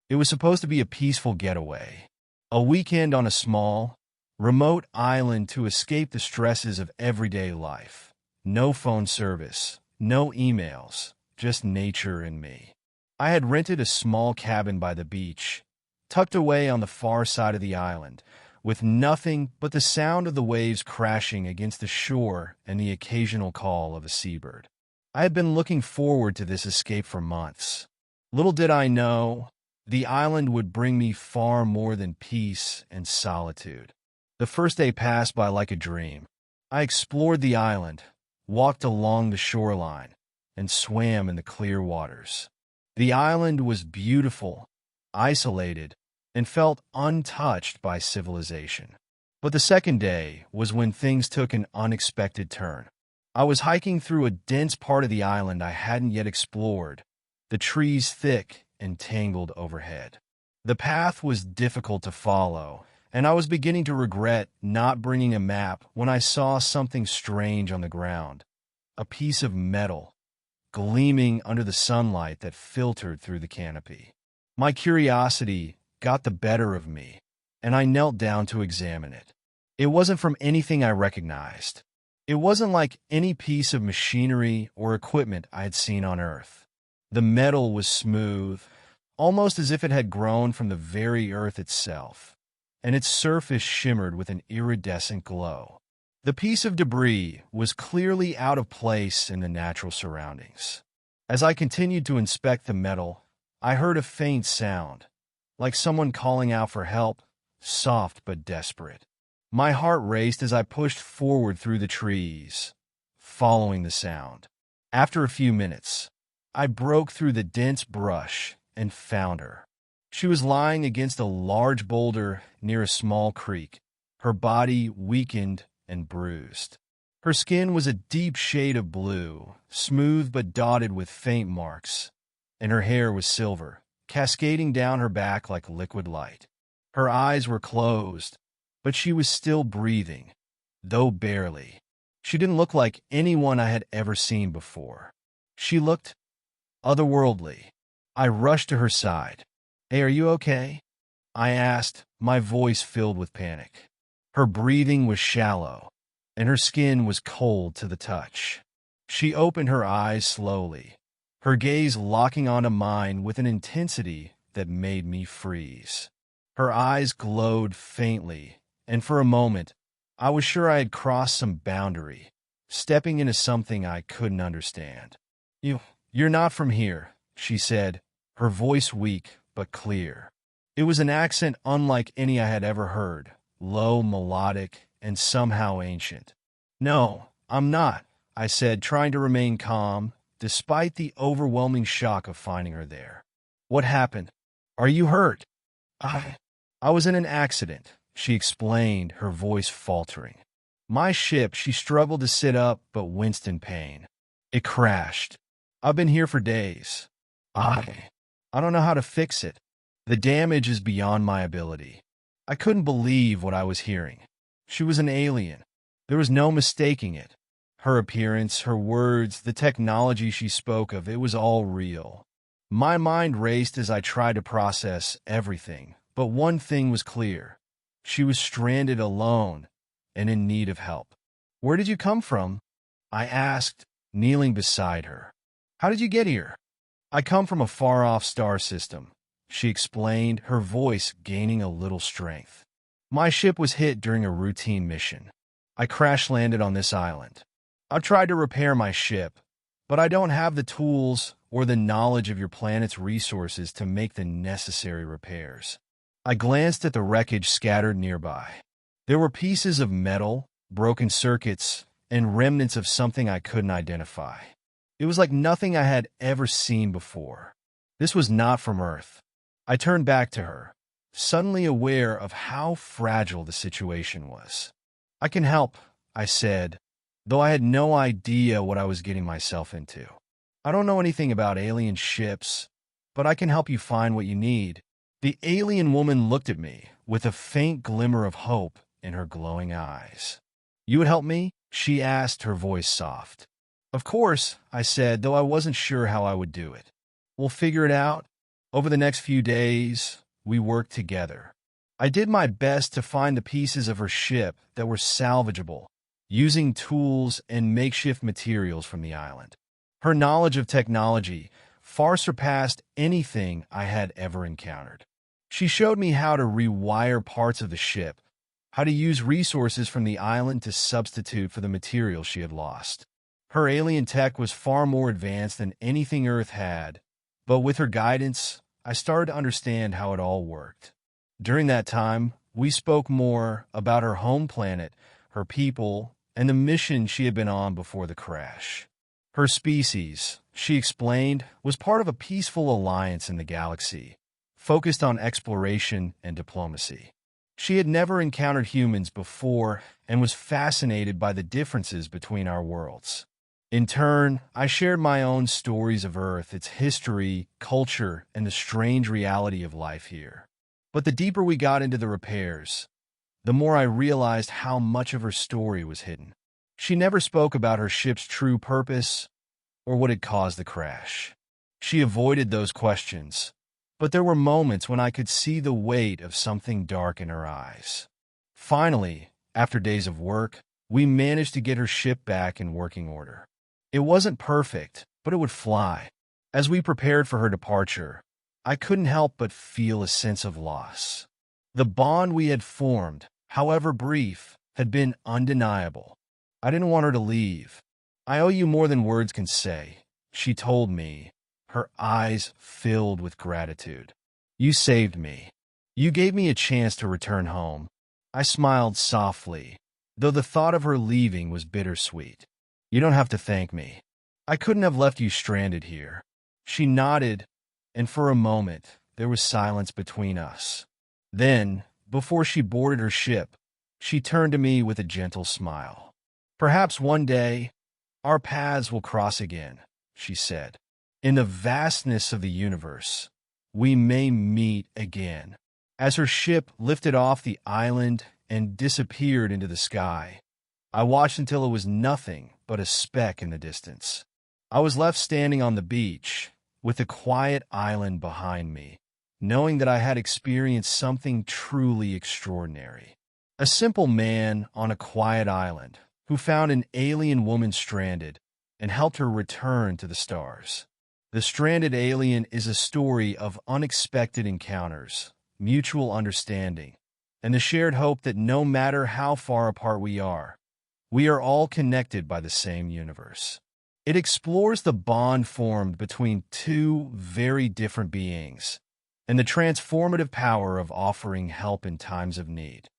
It was supposed to be a peaceful getaway, a weekend on a small, remote island to escape the stresses of everyday life. No phone service, no emails, just nature and me. I had rented a small cabin by the beach, tucked away on the far side of the island, with nothing but the sound of the waves crashing against the shore and the occasional call of a seabird. I had been looking forward to this escape for months. Little did I know, the island would bring me far more than peace and solitude. The first day passed by like a dream. I explored the island, walked along the shoreline, and swam in the clear waters. The island was beautiful, isolated, and felt untouched by civilization. But the second day was when things took an unexpected turn. I was hiking through a dense part of the island I hadn't yet explored, the trees thick and tangled overhead. The path was difficult to follow, and I was beginning to regret not bringing a map when I saw something strange on the ground, a piece of metal, gleaming under the sunlight that filtered through the canopy. My curiosity got the better of me, and I knelt down to examine it. It wasn't from anything I recognized. It wasn't like any piece of machinery or equipment I had seen on Earth. The metal was smooth, almost as if it had grown from the very earth itself, and its surface shimmered with an iridescent glow. The piece of debris was clearly out of place in the natural surroundings. As I continued to inspect the metal, I heard a faint sound, like someone calling out for help, soft but desperate. My heart raced as I pushed forward through the trees, following the sound. After a few minutes, I broke through the dense brush and found her. She was lying against a large boulder near a small creek, her body weakened and bruised. Her skin was a deep shade of blue, smooth but dotted with faint marks, and her hair was silver, cascading down her back like liquid light. Her eyes were closed, but she was still breathing, though barely. She didn't look like anyone I had ever seen before. She looked otherworldly. I rushed to her side. "Hey, are you okay?" I asked, my voice filled with panic. Her breathing was shallow, and her skin was cold to the touch. She opened her eyes slowly, her gaze locking onto mine with an intensity that made me freeze. Her eyes glowed faintly, and for a moment, I was sure I had crossed some boundary, stepping into something I couldn't understand. You're not from here," she said, her voice weak but clear. It was an accent unlike any I had ever heard, low, melodic, and somehow ancient. "No, I'm not," I said, trying to remain calm, despite the overwhelming shock of finding her there. "What happened? Are you hurt?" I was in an accident," she explained, her voice faltering. "My ship," she struggled to sit up but winced in pain. "It crashed. I've been here for days. I don't know how to fix it. The damage is beyond my ability." I couldn't believe what I was hearing. She was an alien. There was no mistaking it. Her appearance, her words, the technology she spoke of, it was all real. My mind raced as I tried to process everything, but one thing was clear. She was stranded alone and in need of help. "Where did you come from?" I asked, kneeling beside her. "How did you get here?" "I come from a far-off star system," she explained, her voice gaining a little strength. "My ship was hit during a routine mission. I crash-landed on this island. I've tried to repair my ship, but I don't have the tools or the knowledge of your planet's resources to make the necessary repairs." I glanced at the wreckage scattered nearby. There were pieces of metal, broken circuits, and remnants of something I couldn't identify. It was like nothing I had ever seen before. This was not from Earth. I turned back to her, suddenly aware of how fragile the situation was. "I can help," I said, though I had no idea what I was getting myself into. "I don't know anything about alien ships, but I can help you find what you need." The alien woman looked at me with a faint glimmer of hope in her glowing eyes. "You would help me?" she asked, her voice soft. "Of course," I said, though I wasn't sure how I would do it. "We'll figure it out." Over the next few days, we worked together. I did my best to find the pieces of her ship that were salvageable, using tools and makeshift materials from the island. Her knowledge of technology far surpassed anything I had ever encountered. She showed me how to rewire parts of the ship, how to use resources from the island to substitute for the materials she had lost. Her alien tech was far more advanced than anything Earth had, but with her guidance, I started to understand how it all worked. During that time, we spoke more about her home planet, her people, and the mission she had been on before the crash. Her species, she explained, was part of a peaceful alliance in the galaxy, focused on exploration and diplomacy. She had never encountered humans before and was fascinated by the differences between our worlds. In turn, I shared my own stories of Earth, its history, culture, and the strange reality of life here. But the deeper we got into the repairs, the more I realized how much of her story was hidden. She never spoke about her ship's true purpose or what had caused the crash. She avoided those questions, but there were moments when I could see the weight of something dark in her eyes. Finally, after days of work, we managed to get her ship back in working order. It wasn't perfect, but it would fly. As we prepared for her departure, I couldn't help but feel a sense of loss. The bond we had formed, however brief, had been undeniable. I didn't want her to leave. "I owe you more than words can say," she told me, her eyes filled with gratitude. "You saved me. You gave me a chance to return home." I smiled softly, though the thought of her leaving was bittersweet. "You don't have to thank me. I couldn't have left you stranded here." She nodded, and for a moment, there was silence between us. Then, before she boarded her ship, she turned to me with a gentle smile. "Perhaps one day, our paths will cross again," she said. "In the vastness of the universe, we may meet again." As her ship lifted off the island and disappeared into the sky, I watched until it was nothing but a speck in the distance. I was left standing on the beach, with the quiet island behind me, knowing that I had experienced something truly extraordinary. A simple man on a quiet island who found an alien woman stranded and helped her return to the stars. The Stranded Alien is a story of unexpected encounters, mutual understanding, and the shared hope that no matter how far apart we are all connected by the same universe. It explores the bond formed between two very different beings and the transformative power of offering help in times of need.